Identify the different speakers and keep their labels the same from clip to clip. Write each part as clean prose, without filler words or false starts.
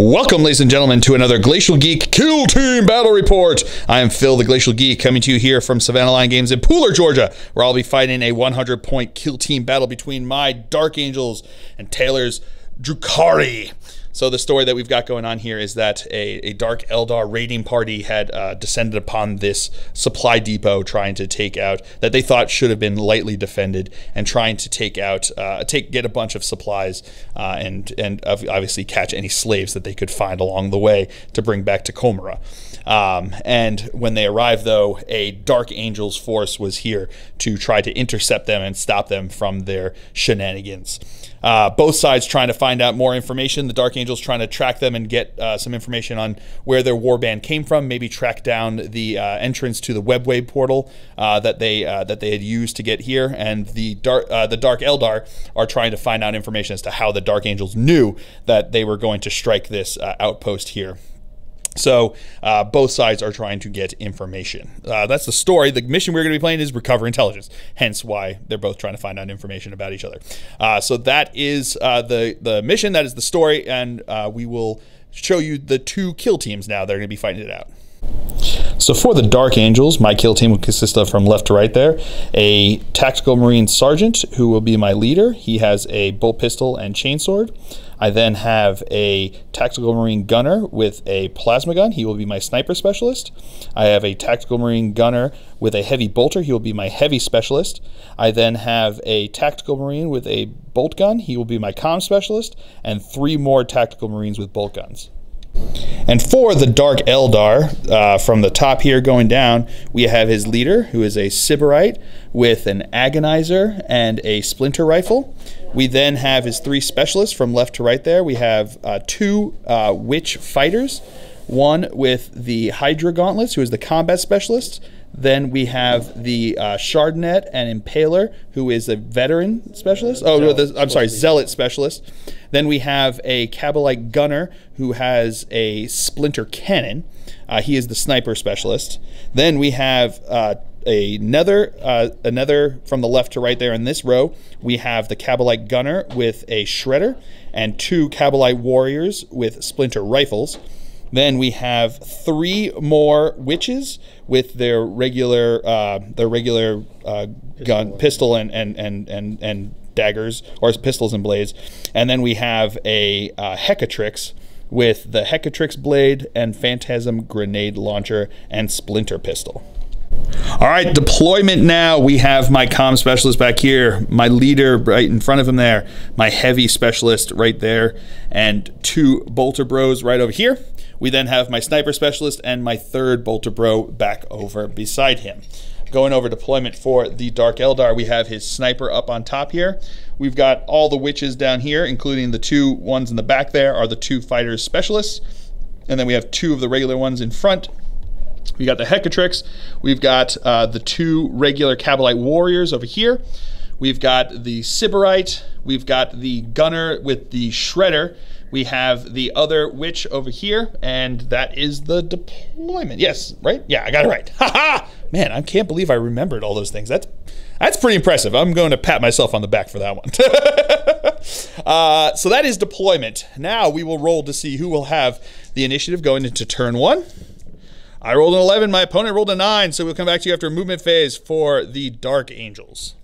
Speaker 1: Welcome, ladies and gentlemen, to another Glacial Geek Kill Team Battle Report. I am Phil, the Glacial Geek, coming to you here from Savannah Line Games in Pooler, Georgia, where I'll be fighting a 100-point kill team battle between my Dark Angels and Taylor's Druhkari. So the story that we've got going on here is that a Dark Eldar raiding party had descended upon this supply depot, trying to take out, that they thought should have been lightly defended, and trying to take out, get a bunch of supplies and obviously catch any slaves that they could find along the way to bring back to Comera. And when they arrived, though, a Dark Angels force was here to try to intercept them and stop them from their shenanigans. Both sides trying to find out more information. The Dark Angels trying to track them and get some information on where their warband came from, maybe track down the entrance to the webway portal that they had used to get here. And the Dark Eldar are trying to find out information as to how the Dark Angels knew that they were going to strike this outpost here. So both sides are trying to get information. That's the story. The mission we're going to be playing is Recover Intelligence, hence why they're both trying to find out information about each other. So that is the mission, that is the story, and we will show you the two kill teams now that are going to be fighting it out. So for the Dark Angels, my kill team will consist of, from left to right there, a Tactical Marine Sergeant, who will be my leader. He has a bolt pistol and chainsword. I then have a Tactical Marine Gunner with a plasma gun. He will be my Sniper Specialist. I have a Tactical Marine Gunner with a Heavy Bolter. He will be my Heavy Specialist. I then have a Tactical Marine with a Bolt Gun. He will be my Comm Specialist. And 3 more Tactical Marines with Bolt Guns. And for the Dark Eldar, from the top here going down, we have his leader, who is a Sybarite with an Agonizer and a Splinter Rifle. We then have his 3 specialists from left to right there. We have 2 Witch Fighters, one with the Hydra Gauntlets, who is the Combat Specialist. Then we have the Chardonnette and Impaler, who is a Veteran Specialist. Zealot Specialist. Then we have a Kabalite Gunner, who has a Splinter Cannon. He is the Sniper Specialist. Then we have another from the left to right there in this row. We have the Kabalite Gunner with a Shredder and 2 Kabalite Warriors with Splinter Rifles. Then we have 3 more Witches with their regular gun, pistol and daggers, or pistols and blades. And then we have a Hecatrix with the Hecatrix blade and Phantasm grenade launcher and Splinter pistol. All right, deployment now. We have my Comm Specialist back here, my leader right in front of him there, my Heavy Specialist right there, and 2 Bolter Bros right over here. We then have my Sniper Specialist and my 3rd Bolter Bro back over beside him. Going over deployment for the Dark Eldar, we have his Sniper up on top here. We've got all the Witches down here, including the 2 ones in the back there are the 2 Fighters Specialists. And then we have 2 of the regular ones in front. We got the Hecatrix. We've got the 2 regular Kabalite Warriors over here. We've got the Sybarite. We've got the Gunner with the Shredder. We have the other Witch over here, and that is the deployment. Yes, right? Yeah, I got it right. Ha-ha! Man, I can't believe I remembered all those things. That's pretty impressive. I'm going to pat myself on the back for that one. So that is deployment. Now we will roll to see who will have the initiative going into turn 1. I rolled an 11, my opponent rolled a 9, so we'll come back to you after a movement phase for the Dark Angels.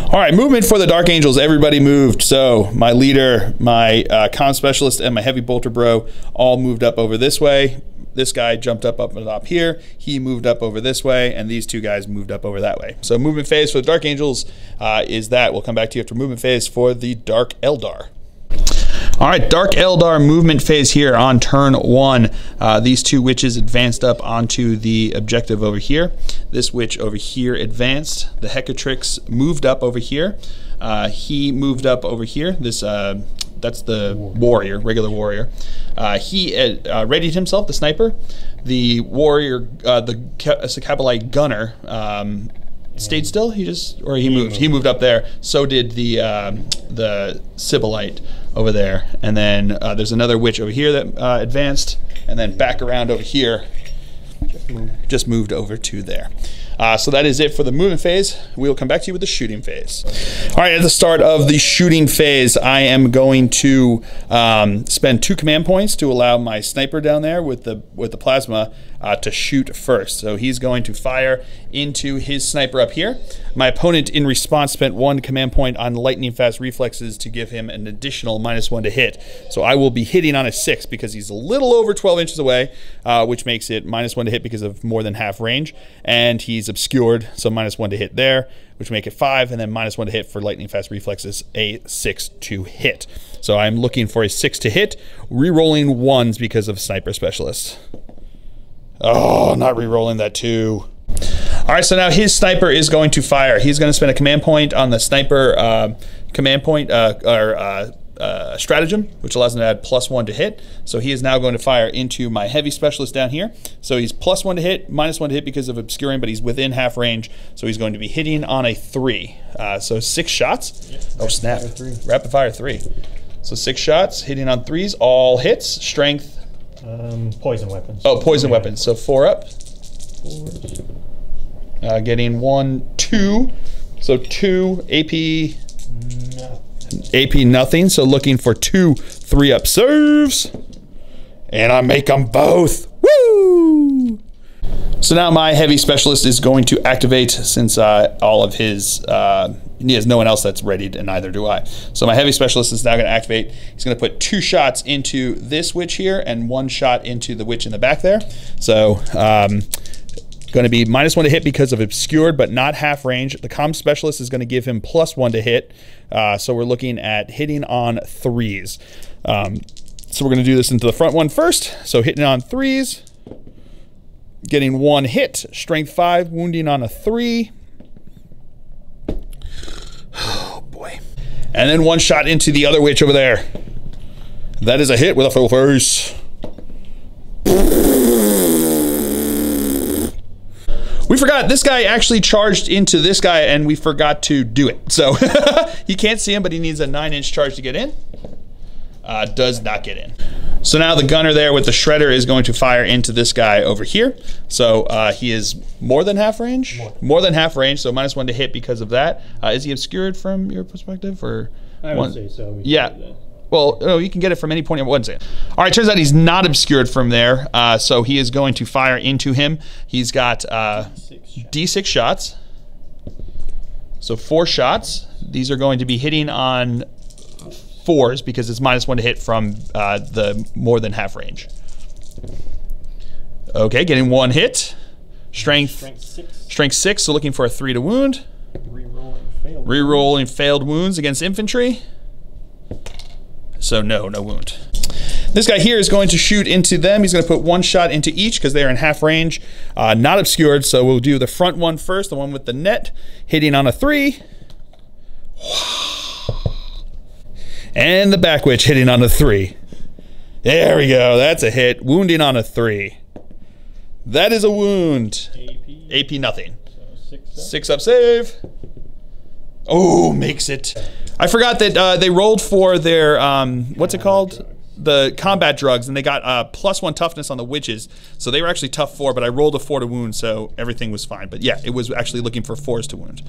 Speaker 1: All right, movement for the Dark Angels. Everybody moved. So my leader, my Comm Specialist, and my Heavy Bolter Bro all moved up over this way. This guy jumped up on top here. He moved up over this way, and these 2 guys moved up over that way. So movement phase for the Dark Angels is that. We'll come back to you after movement phase for the Dark Eldar. All right, Dark Eldar movement phase here on turn 1. These 2 Witches advanced up onto the objective over here. This Witch over here advanced. The Hecatrix moved up over here. He moved up over here. That's the warrior, regular warrior. He readied himself, the Sniper. The warrior, the Kabalite Gunner, stayed still. He moved. He moved up there. So did the Sybarite over there. And then there's another Witch over here that advanced, and then back around over here. Just moved over to there. So that is it for the movement phase. We will come back to you with the shooting phase. All right, at the start of the shooting phase, I am going to spend 2 command points to allow my sniper down there with the plasma to shoot first. So he's going to fire into his sniper up here. My opponent, in response, spent 1 command point on lightning fast reflexes to give him an additional -1 to hit. So I will be hitting on a 6 because he's a little over 12 inches away, which makes it -1 to hit because of more than half range. And he's obscured, so -1 to hit there, which make it 5, and then -1 to hit for lightning fast reflexes, a 6 to hit. So I'm looking for a 6 to hit, re-rolling 1s because of sniper specialist. Oh, not re-rolling that 2. All right, so now his sniper is going to fire. He's going to spend a command point on the sniper command point stratagem, which allows him to add +1 to hit. So he is now going to fire into my heavy specialist down here. So he's +1 to hit, -1 to hit because of obscuring, but he's within half range. So he's going to be hitting on a 3. So 6 shots. Oh, snap. Rapid fire 3. So 6 shots, hitting on 3s, all hits, strength.
Speaker 2: Poison weapons.
Speaker 1: Oh, poison weapons. So 4 up. Getting 1, 2. So 2 AP. AP nothing. So looking for 2 3-up serves. And I make them both. Woo! So now my heavy specialist is going to activate since all of his, he has no one else that's ready, and neither do I. So my heavy specialist is now going to activate. He's going to put 2 shots into this witch here and 1 shot into the witch in the back there. So going to be -1 to hit because of obscured, but not half range. The comm specialist is going to give him +1 to hit. So we're looking at hitting on 3s. So we're going to do this into the front one first. So hitting on 3s. Getting 1 hit, strength 5, wounding on a 3. Oh boy. And then 1 shot into the other witch over there. That is a hit with a full face. We forgot, this guy actually charged into this guy and we forgot to do it. So he can't see him, but he needs a 9-inch charge to get in. Does not get in. So now the gunner there with the shredder is going to fire into this guy over here. So he is more than half range? More than half range, so -1 to hit because of that. Is he obscured from your perspective? Or
Speaker 2: I would say so.
Speaker 1: Yeah. Well, no, you can get it from any point at one second. All right, turns out he's not obscured from there. So he is going to fire into him. He's got D6 shots. So 4 shots. These are going to be hitting on 4s because it's -1 to hit from the more than half range. Okay, getting 1 hit. Strength 6, so looking for a 3 to wound. Rerolling failed wounds against infantry. So no wound. This guy here is going to shoot into them. He's going to put 1 shot into each because they're in half range. Not obscured, so we'll do the front one first, the one with the net, hitting on a 3. And the back witch hitting on a 3. There we go. That's a hit. Wounding on a 3. That is a wound. AP nothing. So 6 up save. Oh, makes it. I forgot that they rolled for their, what's it called? The combat drugs, and they got +1 toughness on the witches. So they were actually tough 4, but I rolled a 4 to wound, so everything was fine. But yeah, it was actually looking for 4s to wound.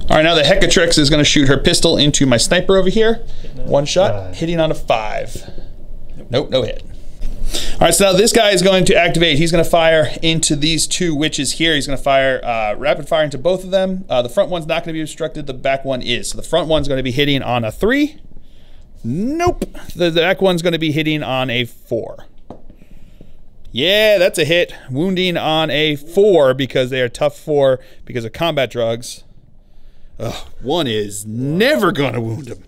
Speaker 1: All right, now the Hecatrix is going to shoot her pistol into my sniper over here. 1 shot, hitting on a 5. Nope, no hit. All right, so now this guy is going to activate. He's going to fire into these 2 witches here. He's going to fire rapid fire into both of them. The front one's not going to be obstructed. The back one is. So the front one's going to be hitting on a 3. Nope. The back one's going to be hitting on a 4. Yeah, that's a hit. Wounding on a 4 because they are tough 4 because of combat drugs. Ugh, 1 is never going to wound him.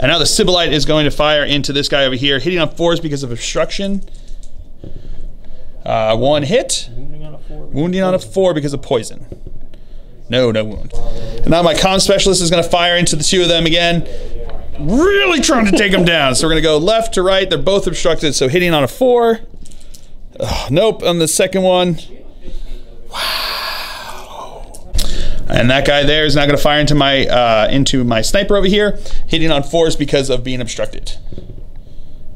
Speaker 1: And now the Sibyllite is going to fire into this guy over here, hitting on 4s because of obstruction. 1 hit. Wounding on a 4 because of poison. No wound. And now my comm specialist is going to fire into the 2 of them again. Really trying to take them down. So we're going to go left to right. They're both obstructed, so hitting on a 4. Nope, on the second one. And that guy there is now going to fire into my sniper over here, hitting on 4s because of being obstructed.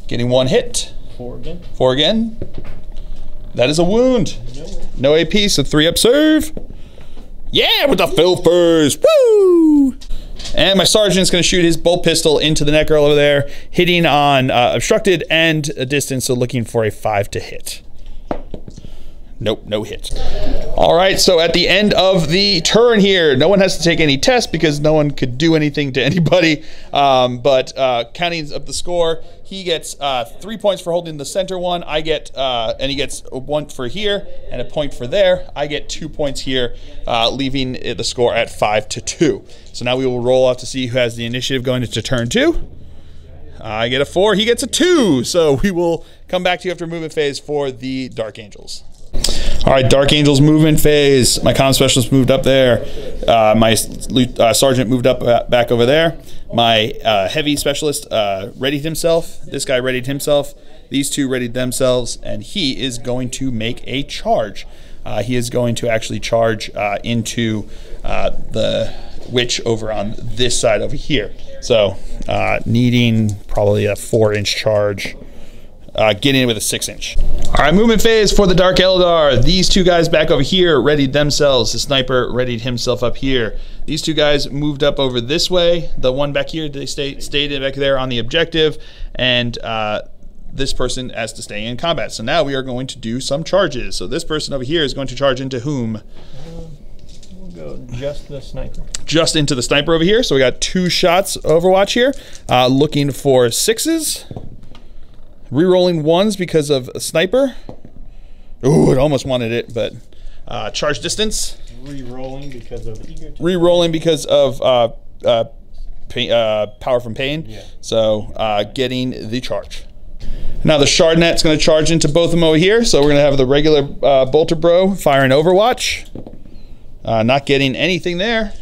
Speaker 1: Getting 1 hit.
Speaker 2: 4 again.
Speaker 1: 4 again. That is a wound. No AP, so 3 up serve. Yeah, with the filth first. Woo! And my sergeant's going to shoot his bolt pistol into the net girl over there, hitting on obstructed and a distance, so looking for a 5 to hit. Nope, no hit. All right, so at the end of the turn here, no one has to take any tests because no one could do anything to anybody. But counting up the score, he gets 3 points for holding the center one. I get, and he gets 1 for here and a point for there. I get 2 points here, leaving the score at 5 to 2. So now we will roll off to see who has the initiative going into turn 2. I get a 4, he gets a 2. So we will come back to you after movement phase for the Dark Angels. All right, Dark Angels movement phase. My comm specialist moved up there. My sergeant moved up back over there. My heavy specialist readied himself. This guy readied himself. These two readied themselves, and he is going to make a charge. He is going to actually charge into the witch over on this side over here. So needing probably a 4-inch charge. Getting in with a 6-inch. All right, movement phase for the Dark Eldar. These two guys back over here readied themselves. The sniper readied himself up here. These two guys moved up over this way. The one back here, they stayed back there on the objective, and this person has to stay in combat. So now we are going to do some charges. So this person over here is going to charge into whom?
Speaker 2: We'll go just the sniper.
Speaker 1: Just into the sniper over here. So we got 2 shots Overwatch here. Looking for 6s. Rerolling 1s because of a sniper. Ooh, it almost wanted it, but charge distance.
Speaker 2: Rerolling because of
Speaker 1: Rerolling because of power from pain.
Speaker 2: Yeah.
Speaker 1: So getting the charge. Now the Shardnet's going to charge into both of them over here. So we're going to have the regular Bolter Bro firing Overwatch. Not getting anything there.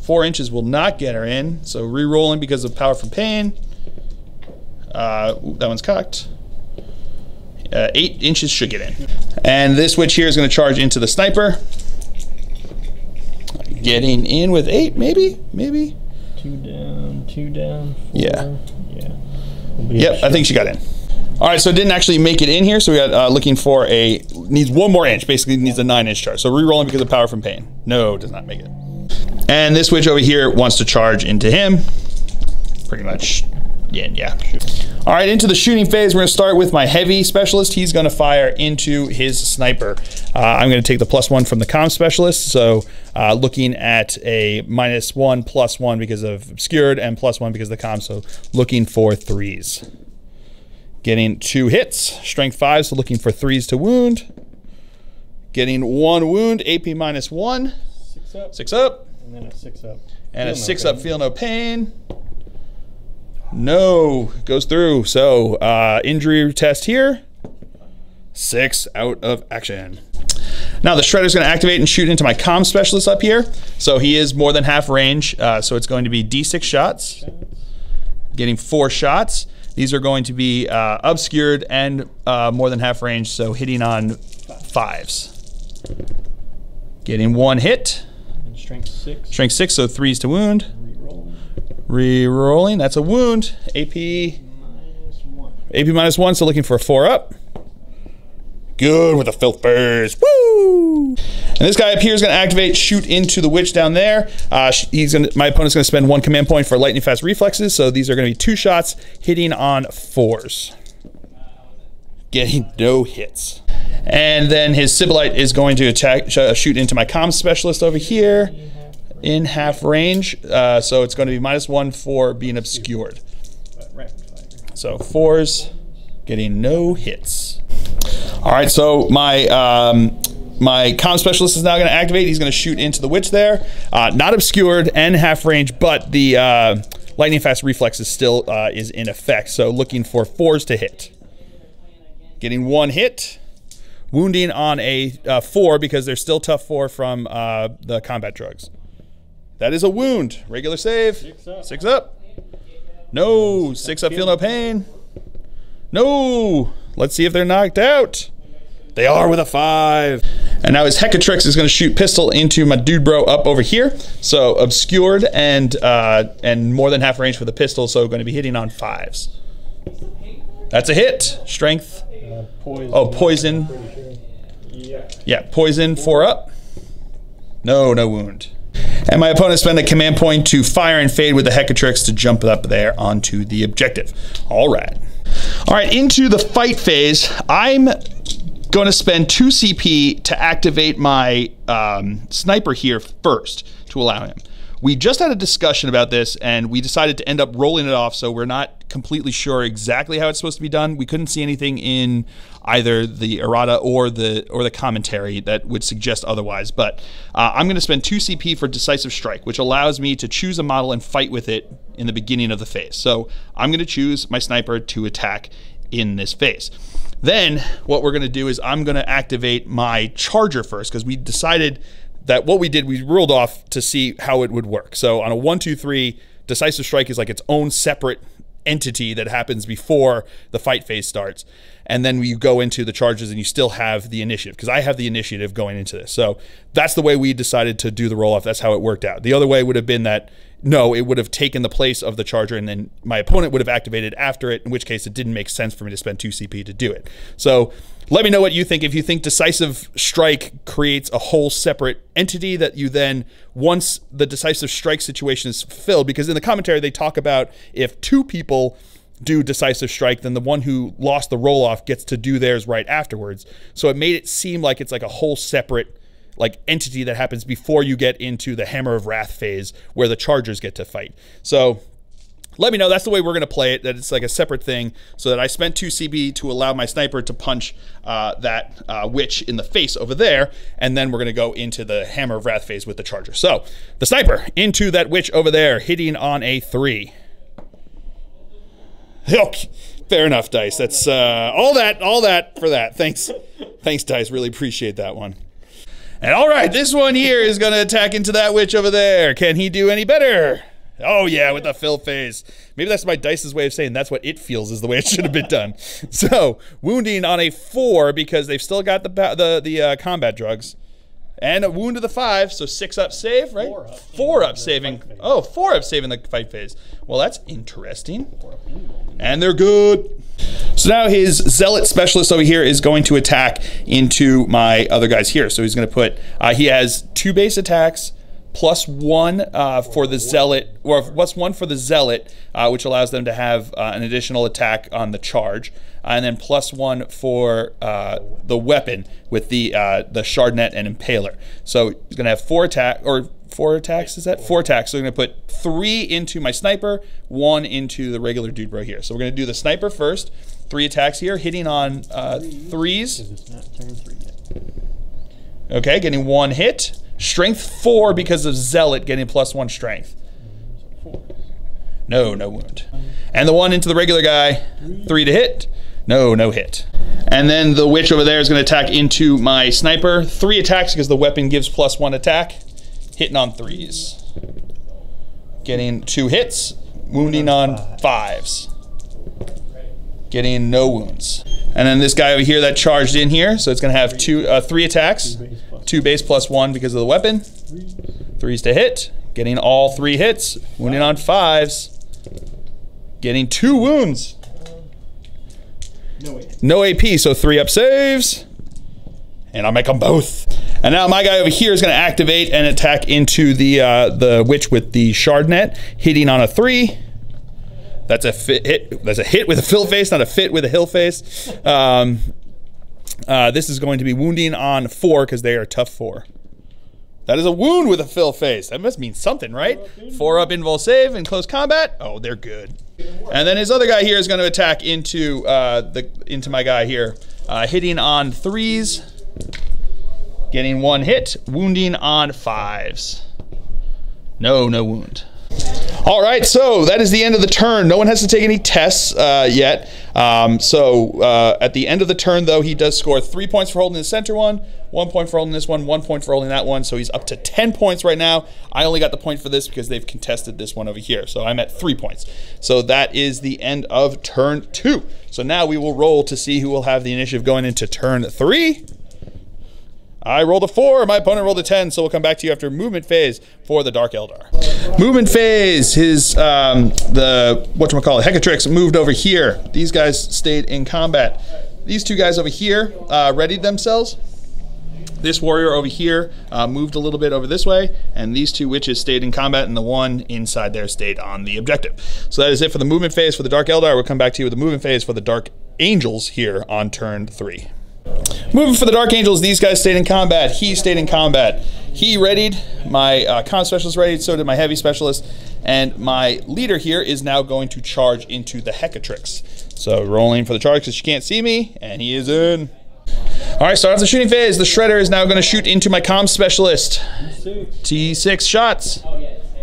Speaker 1: 4 inches will not get her in. So rerolling because of power from pain. That one's cocked. 8 inches should get in. And this witch here is going to charge into the sniper. Getting in with 8, maybe?
Speaker 2: 2 down, 4.
Speaker 1: Yeah.
Speaker 2: Yeah.
Speaker 1: I think she got in. All right, so it didn't actually make it in here, so we got looking for needs 1 more inch, basically needs a 9-inch charge. So re-rolling because of power from pain. No, does not make it. And this witch over here wants to charge into him. Pretty much. Yeah. All right, into the shooting phase, we're going to start with my heavy specialist. He's going to fire into his sniper. I'm going to take the +1 from the comm specialist, so looking at a -1, +1 because of obscured, and +1 because of the comm, so looking for 3s. Getting 2 hits, strength 5, so looking for 3s to wound. Getting 1 wound, AP -1.
Speaker 2: 6 up.
Speaker 1: 6 up.
Speaker 2: And then a 6 up.
Speaker 1: And a 6 up, feel no pain. No, goes through. So injury test here. 6 out of action. Now the Shredder's going to activate and shoot into my comm specialist up here. So he is more than half range. So it's going to be D6 shots. Getting 4 shots. These are going to be obscured and more than half range. So hitting on 5s. Getting 1 hit.
Speaker 2: And strength 6.
Speaker 1: Strength 6, so 3s to wound. Re-rolling, that's a wound. AP -1, so looking for a 4 up. Good with the filth burst. Woo! And this guy up here is going to activate, shoot into the witch down there. My opponent's going to spend 1 command point for lightning fast reflexes, so these are going to be 2 shots hitting on 4s. Getting no hits. And then his Sibilite is going to shoot into my comm specialist over here. In half range, so it's going to be -1 for being obscured. So 4s, getting no hits. All right, so my comm specialist is now going to activate. He's going to shoot into the witch there. Not obscured and half range, but the lightning fast reflex is still is in effect. So looking for 4s to hit. Getting 1 hit. Wounding on a 4 because they're still tough 4 from the combat drugs. That is a wound. Regular save.
Speaker 2: 6 up.
Speaker 1: 6 up. No. 6 up, feel no pain. No. Let's see if they're knocked out. They are with a 5. And now his Hecatrix is going to shoot pistol into my dude bro up over here. So obscured and more than half range for the pistol, so going to be hitting on 5s. That's a hit. Strength.
Speaker 2: Poison.
Speaker 1: Oh, poison.
Speaker 2: Sure.
Speaker 1: Yeah, poison 4 up. No wound. And my opponent spent a command point to fire and fade with the Hecatrix to jump up there onto the objective. All right. All right, into the fight phase. I'm going to spend 2 CP to activate my sniper here first to allow him. We just had a discussion about this, and we decided to end up rolling it off, so we're not completely sure exactly how it's supposed to be done. We couldn't see anything in either the errata or the commentary that would suggest otherwise, but I'm going to spend 2 CP for Decisive Strike, which allows me to choose a model and fight with it in the beginning of the phase. So I'm going to choose my sniper to attack in this phase. Then what we're going to do is I'm going to activate my charger first, because we decided that what we did, we ruled off to see how it would work. So on a 1, 2, 3, Decisive Strike is like its own separate entity that happens before the fight phase starts. And then you go into the charges and you still have the initiative, because I have the initiative going into this. So that's the way we decided to do the roll off. That's how it worked out. The other way would have been that, no, it would have taken the place of the charger and then my opponent would have activated after it, in which case it didn't make sense for me to spend 2 CP to do it. So let me know what you think. If you think Decisive Strike creates a whole separate entity that you then, once the Decisive Strike situation is fulfilled, because in the commentary they talk about if 2 people do Decisive Strike, then the one who lost the roll-off gets to do theirs right afterwards. So it made it seem like it's like a whole separate entity that happens before you get into the Hammer of Wrath phase where the chargers get to fight. So let me know. That's the way we're going to play it, that it's like a separate thing, so that I spent 2 CB to allow my sniper to punch that witch in the face over there, and then we're going to go into the Hammer of Wrath phase with the charger. So the sniper into that witch over there, hitting on a 3. Fair enough, Dice. That's all that for that. Thanks, Dice. Really appreciate that one. And all right, this one here is going to attack into that witch over there. Can he do any better? Oh yeah, with the fill phase. Maybe that's my Dice's way of saying that's what it feels is the way it should have been done. So wounding on a 4 because they've still got the combat drugs. And a wound to the 5, so 6 up save, right? 4 up saving. Oh, 4 up saving the fight phase. Well, that's interesting. And they're good. So now his Zealot Specialist over here is going to attack into my other guys here. So he's going to put, he has 2 base attacks, +1 for the Zealot, or +1 for the Zealot, which allows them to have an additional attack on the charge, and then +1 for the weapon with the Shardnet and Impaler. So he's going to have 4 attacks, is that? 4 attacks. So we're going to put 3 into my sniper, 1 into the regular dude right here. So we're going to do the sniper first, 3 attacks here, hitting on 3s. Okay, getting 1 hit. Strength 4 because of Zealot getting +1 strength. No wound. And the one into the regular guy, 3 to hit. No hit. And then the witch over there is going to attack into my sniper. 3 attacks because the weapon gives +1 attack. Hitting on 3s. Getting 2 hits. Wounding on 5s. Getting no wounds. And then this guy over here that charged in here, so it's going to have 3 attacks. 2 base +1 because of the weapon. 3s to hit. Getting all 3 hits. Wounding on 5s. Getting 2 wounds. No AP, so 3 up saves. And I'll make them both. And now my guy over here is going to activate and attack into the witch with the Shardnet, hitting on a 3. That's a hit. That's a hit with a fill face, not a fit with a hill face. This is going to be wounding on 4 because they are tough 4. That is a wound with a fill face. That must mean something, right? 4 up invul save in close combat. Oh, they're good. And then his other guy here is going to attack into my guy here, hitting on 3s, getting 1 hit, wounding on 5s. No wound. All right, so that is the end of the turn. No one has to take any tests yet. At the end of the turn, though, he does score 3 points for holding the center one, 1 point for holding this one, 1 point for holding that one. So he's up to 10 points right now. I only got the point for this because they've contested this one over here. So I'm at 3 points. So that is the end of turn 2. So now we will roll to see who will have the initiative going into turn 3. I rolled a 4, my opponent rolled a 10, so we'll come back to you after movement phase for the Dark Eldar. Movement phase, his, Hecatrix moved over here. These guys stayed in combat. These 2 guys over here readied themselves. This warrior over here moved a little bit over this way, and these two witches stayed in combat, and the one inside there stayed on the objective. So that is it for the movement phase for the Dark Eldar. We'll come back to you with the movement phase for the Dark Angels here on turn 3. Moving for the Dark Angels, these guys stayed in combat. He stayed in combat. He readied. My comm specialist readied, so did my heavy specialist. And my leader here is now going to charge into the Hecatrix. So rolling for the charge because she can't see me, and he is in. All right, start off the shooting phase. The Shredder is now going to shoot into my comm specialist. T6 shots.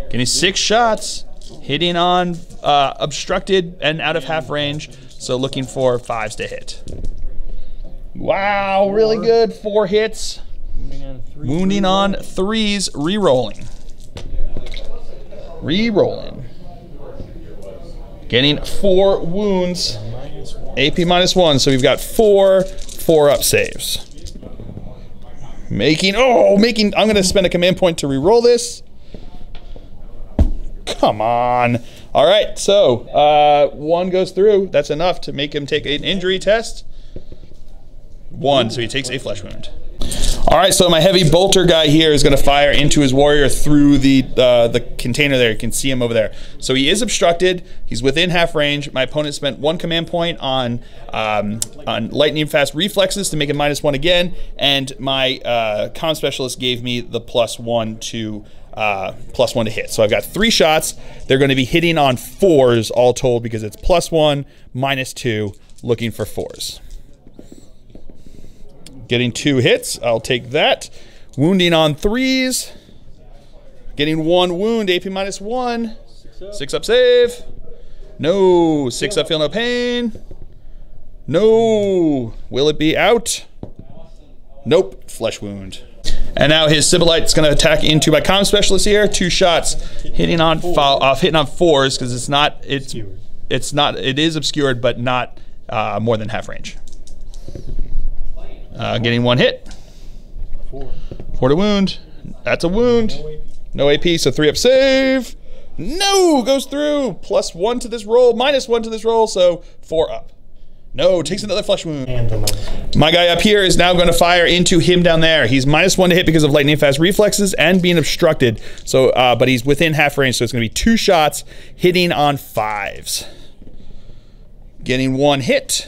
Speaker 1: Getting 6 shots. Hitting on obstructed and out of half range. So looking for 5s to hit. Wow, really good. 4 hits. Wounding on 3s, re-rolling. Re-rolling. Getting 4 wounds. AP -1, so we've got 4 4-up saves. I'm gonna spend a command point to re-roll this. Come on. All right, so 1 goes through. That's enough to make him take an injury test. 1, so he takes a flesh wound. All right, so my heavy bolter guy here is going to fire into his warrior through the container there. You can see him over there. So he is obstructed. He's within half range. My opponent spent 1 command point on lightning fast reflexes to make it -1 again, and my comm specialist gave me the +1 to hit. So I've got 3 shots. They're going to be hitting on 4s all told because it's +1, -2, looking for 4s. Getting 2 hits, I'll take that. Wounding on 3s. Getting 1 wound, AP -1. 6-up save. No, 6-up feel no pain. No, will it be out? Nope, flesh wound. And now his Sibylite's gonna attack into my comm specialist here. 2 shots, hitting on 4s because it is obscured, but not more than half range. Getting 1 hit. 4 to wound. That's a wound. No AP, so 3-up save. No, goes through. +1 to this roll, -1 to this roll, so 4-up. No, takes another flesh wound. My guy up here is now going to fire into him down there. He's -1 to hit because of lightning fast reflexes and being obstructed. So, but he's within half range, so it's going to be 2 shots hitting on 5s. Getting 1 hit.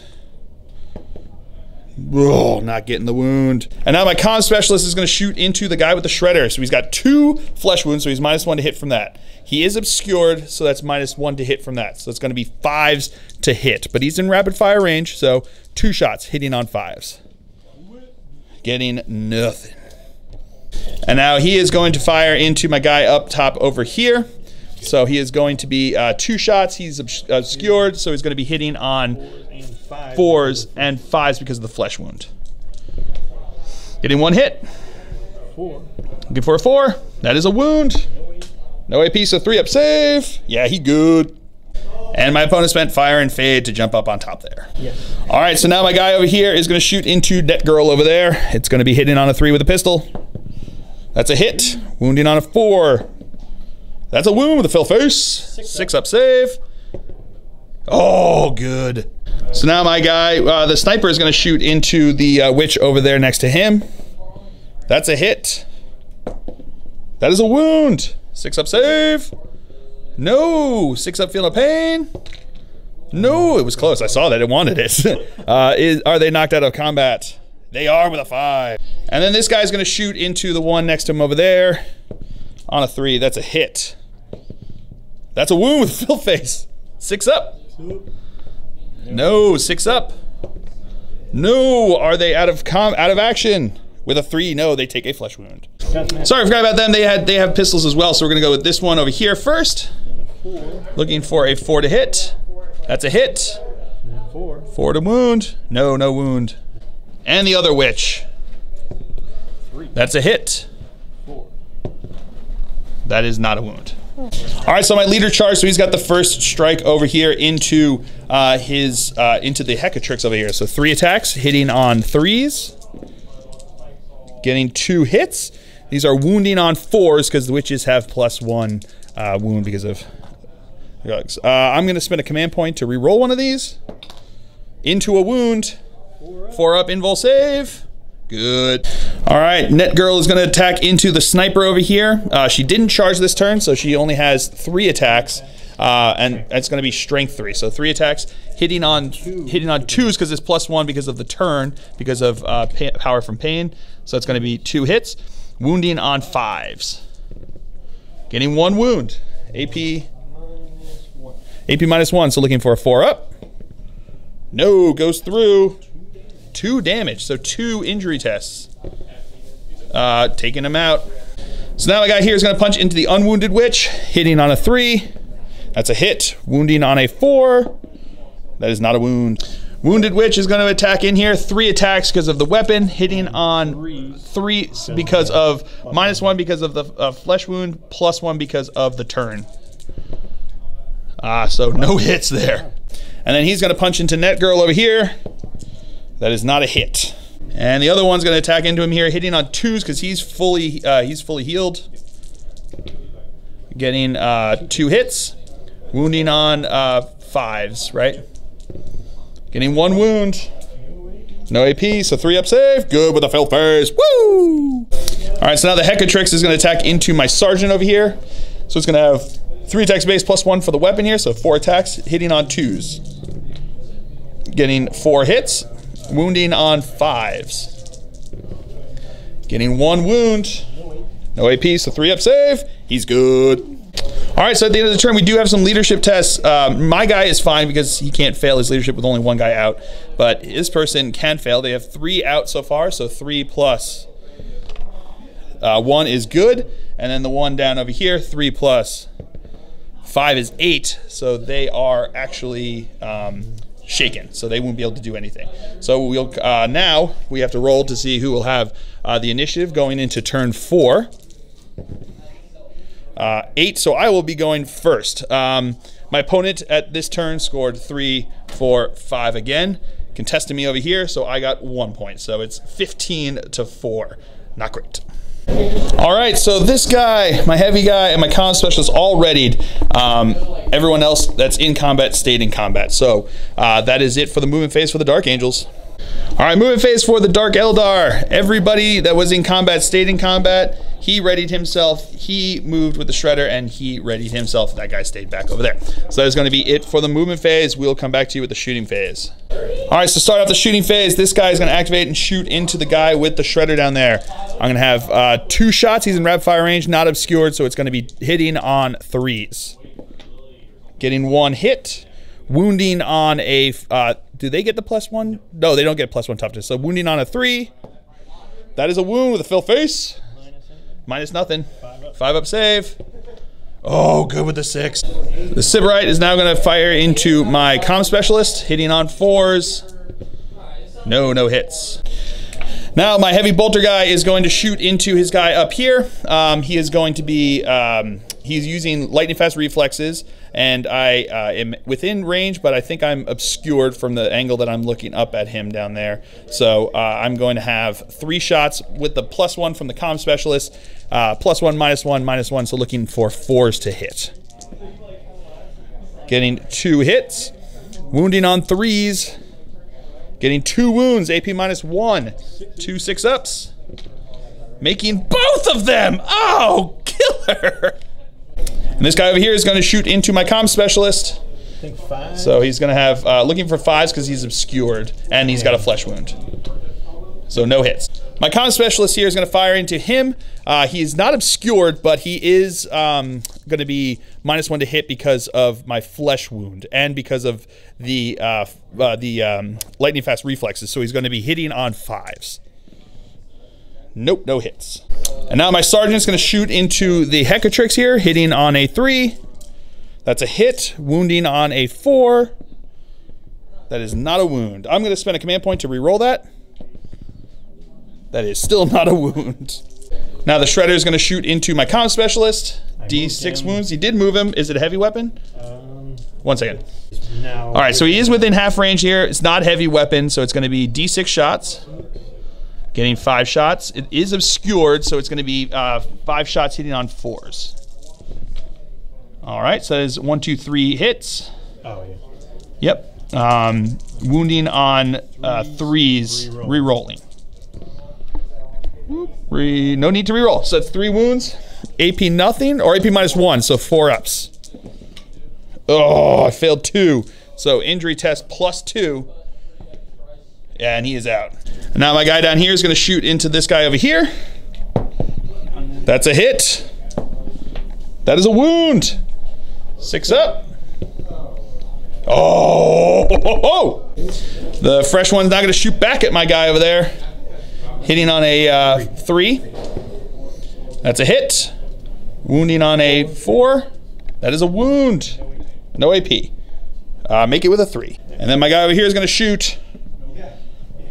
Speaker 1: Oh, not getting the wound. And now my comm specialist is going to shoot into the guy with the Shredder. So he's got 2 flesh wounds, so he's -1 to hit from that. He is obscured, so that's -1 to hit from that. So it's going to be 5s to hit. But he's in rapid fire range, so 2 shots hitting on 5s. Getting nothing. And now he is going to fire into my guy up top over here. So he is going to be 2 shots. He's obscured, so he's going to be hitting on 4s and 5s because of the flesh wound. Getting 1 hit.
Speaker 2: 4.
Speaker 1: Looking for a 4. That is a wound. No AP, so 3-up save. Yeah, he good. And my opponent spent fire and fade to jump up on top there.
Speaker 2: Yes.
Speaker 1: All right, so now my guy over here is going to shoot into Net Girl over there. It's going to be hitting on a 3 with a pistol. That's a hit. Wounding on a 4. That's a wound with a fill face. 6-up save. Oh, good. So now my guy, the sniper, is going to shoot into the witch over there next to him. That's a hit. That is a wound. 6-up save. No. 6-up feel no pain. No, it was close. I saw that. It wanted it. Are they knocked out of combat? They are with a 5. And then this guy's going to shoot into the one next to him over there on a 3. That's a hit. That's a wound with fill face. 6-up. No, 6-up. No, are they out of action? With a 3, no, they take a flesh wound. Sorry, I forgot about them. They have pistols as well, so we're gonna go with this one over here first. Looking for a 4 to hit. That's a hit. 4 to wound. No, no wound. And the other witch. That's a hit. That is not a wound. All right, so my leader charged, so he's got the first strike over here into into the Hecatrix over here. So 3 attacks, hitting on 3s, getting 2 hits. These are wounding on 4s because the witches have +1 wound because of drugs. I'm going to spend a command point to re-roll one of these into a wound. 4-up invul save. Good. All right, Net Girl is going to attack into the sniper over here. She didn't charge this turn, so she only has 3 attacks, and it's going to be strength 3. So 3 attacks, hitting on 2s because it's +1 because of the turn, because of power from pain. So it's going to be 2 hits, wounding on 5s, getting 1 wound. AP -1. So looking for a 4 up. No, goes through. 2 damage, so 2 injury tests. Taking him out. So now my guy here is going to punch into the Unwounded Witch, hitting on a 3. That's a hit. Wounding on a 4. That is not a wound. Wounded Witch is going to attack in here. 3 attacks because of the weapon, hitting on 3 because of -1 because of the flesh wound, +1 because of the turn. So no hits there. And then he's going to punch into Net Girl over here. That is not a hit. And the other one's going to attack into him here, hitting on 2s because he's fully healed. Getting 2 hits, wounding on 5s, right? Getting 1 wound. No AP, so 3 up save. Good with a failed phase. Woo! All right, so now the Hecatrix is going to attack into my Sergeant over here. So it's going to have 3 attacks base +1 for the weapon here, so 4 attacks, hitting on 2s. Getting 4 hits, wounding on 5s. Getting 1 wound. No AP, so 3 up save. He's good. All right, so at the end of the turn, we do have some leadership tests. My guy is fine because he can't fail his leadership with only 1 guy out, but this person can fail. They have 3 out so far, so 3 plus 1 is good, and then the one down over here, 3 plus 5 is 8, so they are actually shaken, so they won't be able to do anything. So we'll now we have to roll to see who will have the initiative going into turn 4. 8, so I will be going first. My opponent at this turn scored 3, 4, 5 again, contesting me over here, so I got 1 point. So it's 15-4. Not great. All right, so this guy, my heavy guy, and my comm specialist all readied. Everyone else that's in combat stayed in combat. So that is it for the movement phase for the Dark Angels. All right, movement phase for the Dark Eldar. Everybody that was in combat stayed in combat. He readied himself. He moved with the Shredder, and he readied himself. That guy stayed back over there. So that is going to be it for the movement phase. We'll come back to you with the shooting phase. All right, so start off the shooting phase. This guy is going to activate and shoot into the guy with the Shredder down there. I'm going to have 2 shots. He's in rapid fire range, not obscured, so it's going to be hitting on 3s. Getting 1 hit. Wounding on a... do they get the +1? No, they don't get +1 toughness. So wounding on a 3. That is a wound with a fill face. Minus nothing. 5 up save. Oh, good with the 6. The Sybarite is now going to fire into my comm specialist, hitting on 4s. No hits. Now my heavy bolter guy is going to shoot into his guy up here. He is going to be... he's using lightning fast reflexes, and I am within range, but I think I'm obscured from the angle that I'm looking up at him down there. So I'm going to have 3 shots with the +1 from the comm specialist, +1, -1, -1, so looking for 4s to hit. Getting 2 hits, wounding on 3s, getting 2 wounds, AP -1, 2 6-ups, making both of them. Oh, killer! And this guy over here is going to shoot into my comm specialist.
Speaker 2: I think 5.
Speaker 1: So he's going to have, looking for 5s because he's obscured, and he's got a flesh wound. So no hits. My comm specialist here is going to fire into him. He is not obscured, but he is going to be -1 to hit because of my flesh wound and because of the lightning fast reflexes. So he's going to be hitting on 5s. Nope, no hits. And now my sergeant's going to shoot into the Hecatrix here, hitting on a 3. That's a hit, wounding on a 4. That is not a wound. I'm going to spend a command point to re-roll that. That is still not a wound. Now the Shredder is going to shoot into my comm specialist. D6 wounds. He did move him. Is it a heavy weapon? 1 second. All right, so he is within half range here. It's not heavy weapon, so it's going to be D6 shots. Getting 5 shots. It is obscured, so it's going to be 5 shots hitting on 4s. All right, so that is 1, 2, 3 hits.
Speaker 2: Oh, yeah.
Speaker 1: Yep. Wounding on 3s, re-rolling. No need to reroll. So that's 3 wounds. AP nothing, or AP -1, so 4 ups. Oh, I failed 2. So injury test +2. Yeah, and he is out. And now my guy down here is going to shoot into this guy over here. That's a hit. That is a wound. 6 up. Oh! The fresh one's not going to shoot back at my guy over there. Hitting on a 3. That's a hit. Wounding on a 4. That is a wound. No AP. Make it with a 3. And then my guy over here is going to shoot.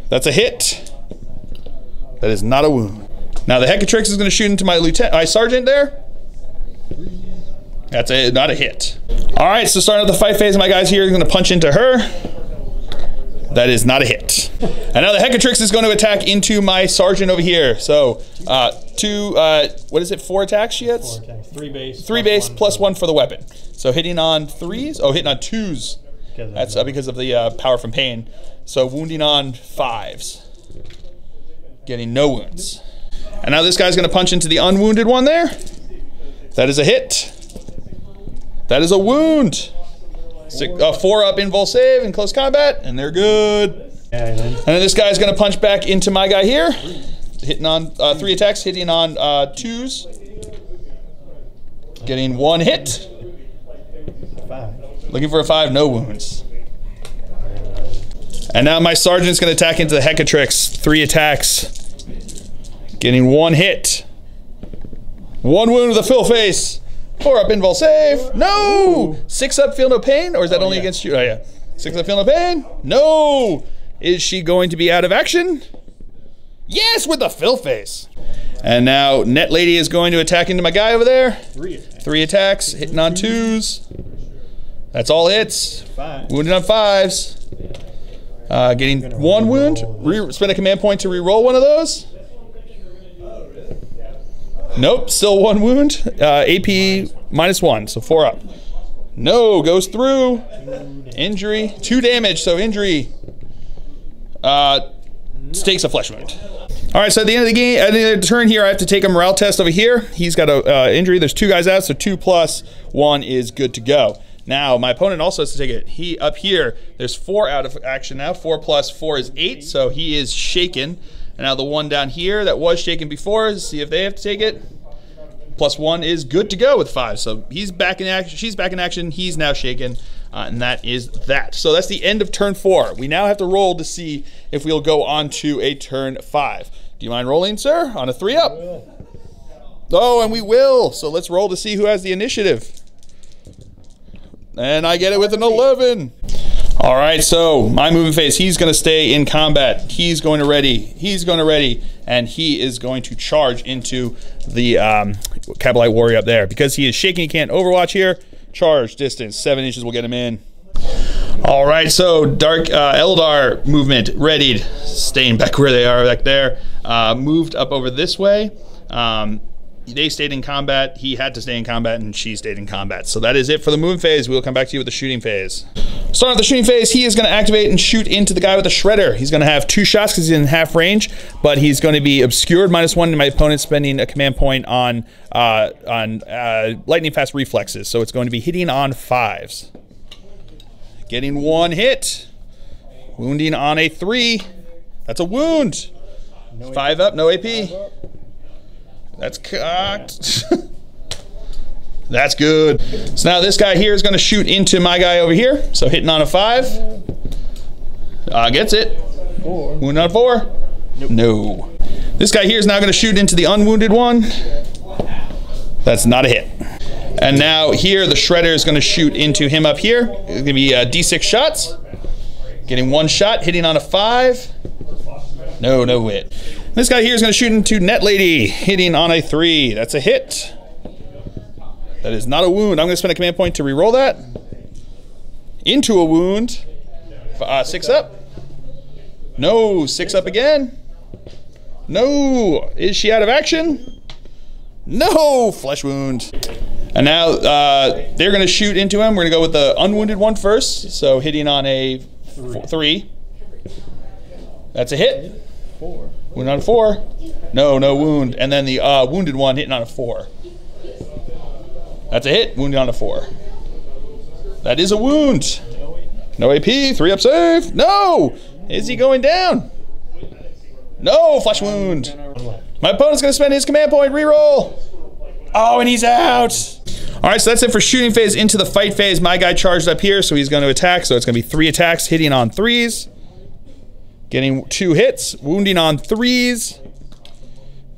Speaker 1: That's a hit. That is not a wound. Now the Hecatrix is going to shoot into my sergeant there. That's not a hit. All right, so starting at the fight phase, my guys here are going to punch into her. That is not a hit. And now the Hecatrix is going to attack into my sergeant over here. So 2, what is it, 4 attacks she hits?
Speaker 2: 4 attacks. 3 base.
Speaker 1: 3 base plus 1 for the weapon. So hitting on 3s. Oh, hitting on 2s. That's because of the power from pain. So wounding on 5s. Getting no wounds. And now this guy's going to punch into the unwounded one there. That is a hit. That is a wound. 4 up invul save in close combat, and they're good. And then this guy's going to punch back into my guy here. Hitting on 3 attacks, hitting on 2s. Getting 1 hit.
Speaker 2: 5.
Speaker 1: Looking for a 5, no wounds. And now my sergeant's going to attack into the Hecatrix. 3 attacks. Getting 1 hit. 1 wound with a fill face. 4 up invul save. No! 6 up feel no pain? Or is that only against you? Oh, yeah. 6 up feel no pain? No! Is she going to be out of action? Yes, with the fill face. And now Net Lady is going to attack into my guy over there.
Speaker 2: 3 attacks.
Speaker 1: 3 attacks. Hitting on 2s. That's all hits.
Speaker 2: 5.
Speaker 1: Wounded on 5s. Getting 1 wound. Spend a command point to re-roll one of those. Nope, still 1 wound. AP -1, so 4 up. No, goes through. Injury, 2 damage, so injury. Takes a flesh wound. All right, so at the end of the game, at the end of the turn here, I have to take a morale test over here. He's got a injury. There's 2 guys out, so 2 plus 1 is good to go. Now, my opponent also has to take it. He, up here, there's 4 out of action now. 4 plus 4 is 8, so he is shaken. And now the one down here that was shaken before, see if they have to take it. Plus 1 is good to go with 5. So he's back in action. She's back in action. He's now shaken. And that is that. So that's the end of turn 4. We now have to roll to see if we'll go on to a turn 5. Do you mind rolling, sir? On a 3 up. Oh, and we will. So let's roll to see who has the initiative. And I get it with an 11. All right, so my moving phase, he's going to stay in combat. He's going to ready. He's going to ready. And he is going to charge into the Kabalite warrior up there. Because he is shaking, he can't overwatch here. Charge distance, 7 inches will get him in. All right, so Dark Eldar movement, readied. Staying back where they are back there. Moved up over this way. They stayed in combat, he had to stay in combat, and she stayed in combat. So that is it for the moving phase. We'll come back to you with the shooting phase. Starting with the shooting phase, he is going to activate and shoot into the guy with the shredder. He's going to have 2 shots because he's in half range, but he's going to be obscured -1, and my opponent's spending a command point on lightning fast reflexes. So it's going to be hitting on 5s. Getting 1 hit. Wounding on a 3. That's a wound. 5 up, no AP. That's cocked. That's good. So now this guy here is going to shoot into my guy over here. So hitting on a 5. Gets it.
Speaker 2: 4.
Speaker 1: Wound on 4.
Speaker 2: Nope.
Speaker 1: No. This guy here is now going to shoot into the unwounded one. That's not a hit. And now here the shredder is going to shoot into him up here. It's going to be D6 shots. Getting 1 shot, hitting on a 5. No, no hit. This guy here is going to shoot into Net Lady, hitting on a 3. That's a hit. That is not a wound. I'm going to spend a command point to re-roll that. Into a wound. 6 up. No, 6 up again. No. Is she out of action? No, flesh wound. And now they're going to shoot into him. We're going to go with the unwounded one first. So hitting on a 3. That's a hit.
Speaker 2: 4.
Speaker 1: Wound on a 4. No wound. And then the wounded one hitting on a 4. That's a hit. Wounded on a 4. That is a wound. No AP. 3-up save. No! Is he going down? No! Flesh wound. My opponent's going to spend his command point. Reroll. Oh, and he's out. All right, so that's it for shooting phase. Into the fight phase. My guy charged up here, so he's going to attack. So it's going to be 3 attacks, hitting on 3s. Getting 2 hits. Wounding on 3s.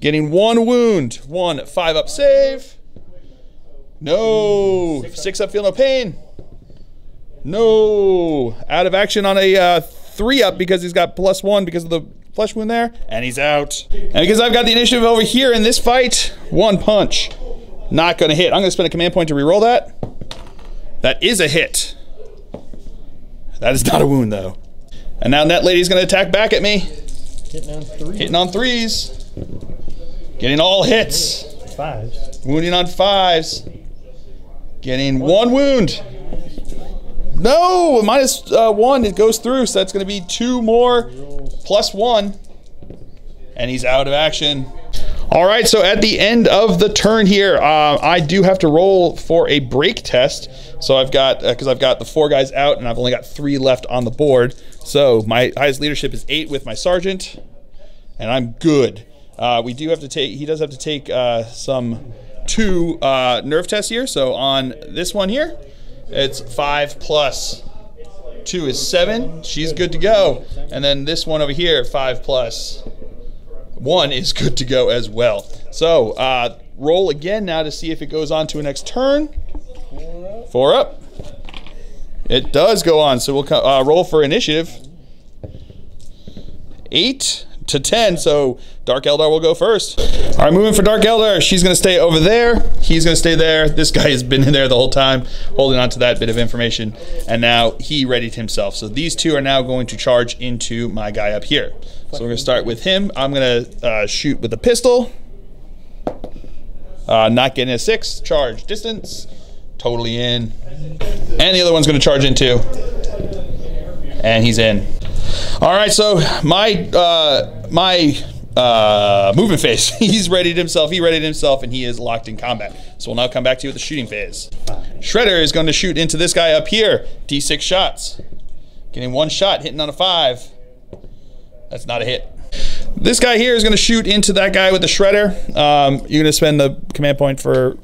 Speaker 1: Getting 1 wound. 1 5-up save. No. 6-up, feel no pain. No. Out of action on a 3-up because he's got +1 because of the flesh wound there. And he's out. And because I've got the initiative over here in this fight, 1 punch. Not going to hit. I'm going to spend a command point to reroll that. That is a hit. That is not a wound, though. And now that lady's going to attack back at me. Hitting on 3s. Getting all hits.
Speaker 2: 5s.
Speaker 1: Wounding on 5s. Getting 1 wound. No, -1, it goes through, so that's going to be 2 more +1. And he's out of action. All right, so at the end of the turn here, I do have to roll for a break test. So I've got, because I've got the 4 guys out and I've only got 3 left on the board. So my highest leadership is 8 with my sergeant, and I'm good. We do have to take, he does have to take some 2 nerve tests here. So on this one here, it's 5 plus 2 is 7. She's good to go. And then this one over here, 5 plus 1 is good to go as well. So roll again now to see if it goes on to a next turn. 4 up. It does go on, so we'll roll for initiative. 8 to 10, so Dark Eldar will go first. All right, moving for Dark Eldar. She's going to stay over there. He's going to stay there. This guy has been in there the whole time, holding on to that bit of information, and now he readied himself. So these 2 are now going to charge into my guy up here. So we're going to start with him. I'm going to shoot with a pistol. Not getting a 6. Charge distance. Totally in. And the other one's going to charge in too. And he's in. All right, so my movement phase. He's readied himself. He readied himself, and he is locked in combat. So we'll now come back to you with the shooting phase. Shredder is going to shoot into this guy up here. D6 shots. Getting 1 shot, hitting on a 5. That's not a hit. This guy here is going to shoot into that guy with the shredder. You're going to spend the command point for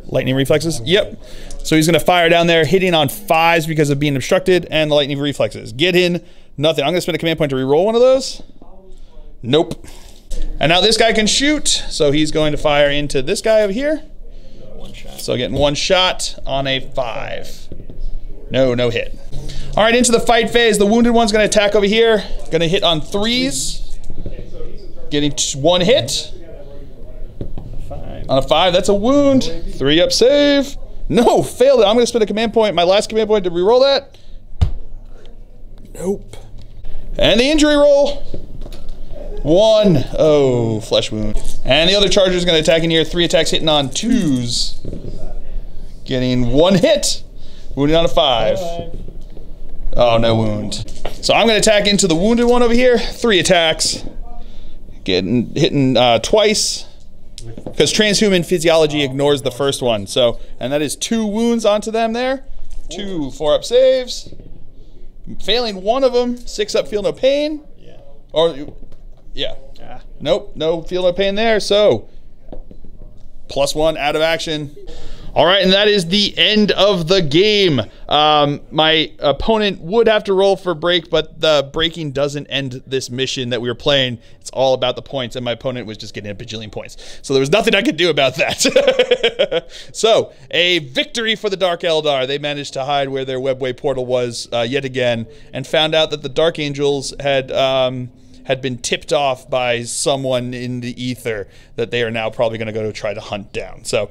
Speaker 1: lightning reflexes. Yep. So he's going to fire down there, hitting on 5s because of being obstructed, and the lightning reflexes. Get in, nothing. I'm going to spend a command point to reroll one of those. Nope. And now this guy can shoot, so he's going to fire into this guy over here.
Speaker 2: 1 shot.
Speaker 1: So getting 1 shot on a 5. No hit. All right, into the fight phase. The wounded one's going to attack over here. Going to hit on 3s. Getting 1 hit. On a 5, that's a wound. 3-up save. No, failed it. I'm going to spend a command point, my last command point, to reroll that. Nope. And the injury roll. 1. Oh, flesh wound. And the other charger is going to attack in here. 3 attacks hitting on 2s. Getting 1 hit. Wounded on a 5. Oh, no wound. So I'm going to attack into the wounded one over here. 3 attacks. Hitting twice. Because transhuman physiology ignores the first one. So, and that is 2 wounds onto them there. 2 4-up saves. Failing one of them. 6-up, feel no pain.
Speaker 2: Yeah.
Speaker 1: Or, yeah. Nope, no feel no pain there. So, +1 out of action. All right, and that is the end of the game. My opponent would have to roll for break, but the breaking doesn't end this mission that we were playing. It's all about the points, and my opponent was just getting a bajillion points. So there was nothing I could do about that. So, a victory for the Dark Eldar. They managed to hide where their webway portal was yet again, and found out that the Dark Angels had been tipped off by someone in the ether that they are now probably going to go to try to hunt down. So,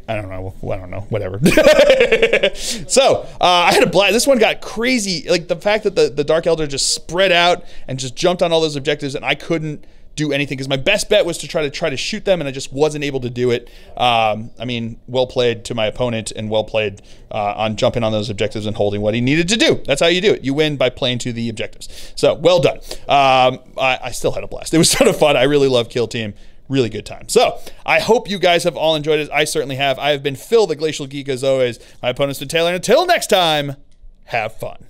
Speaker 1: I don't know, whatever. So, I had a blast. This one got crazy. Like, the fact that the Dark Eldar just spread out and just jumped on all those objectives, and I couldn't do anything because my best bet was to try to shoot them, and I just wasn't able to do it. I mean, well played to my opponent, and well played on jumping on those objectives and holding what he needed to do. That's how you do it. You win by playing to the objectives. So well done. I still had a blast. It was sort of fun. I really love Kill Team. Really good time. So I hope you guys have all enjoyed it. I certainly have. I have been Phil, the Glacial Geek, as always. My opponent's been Taylor. Until next time, have fun.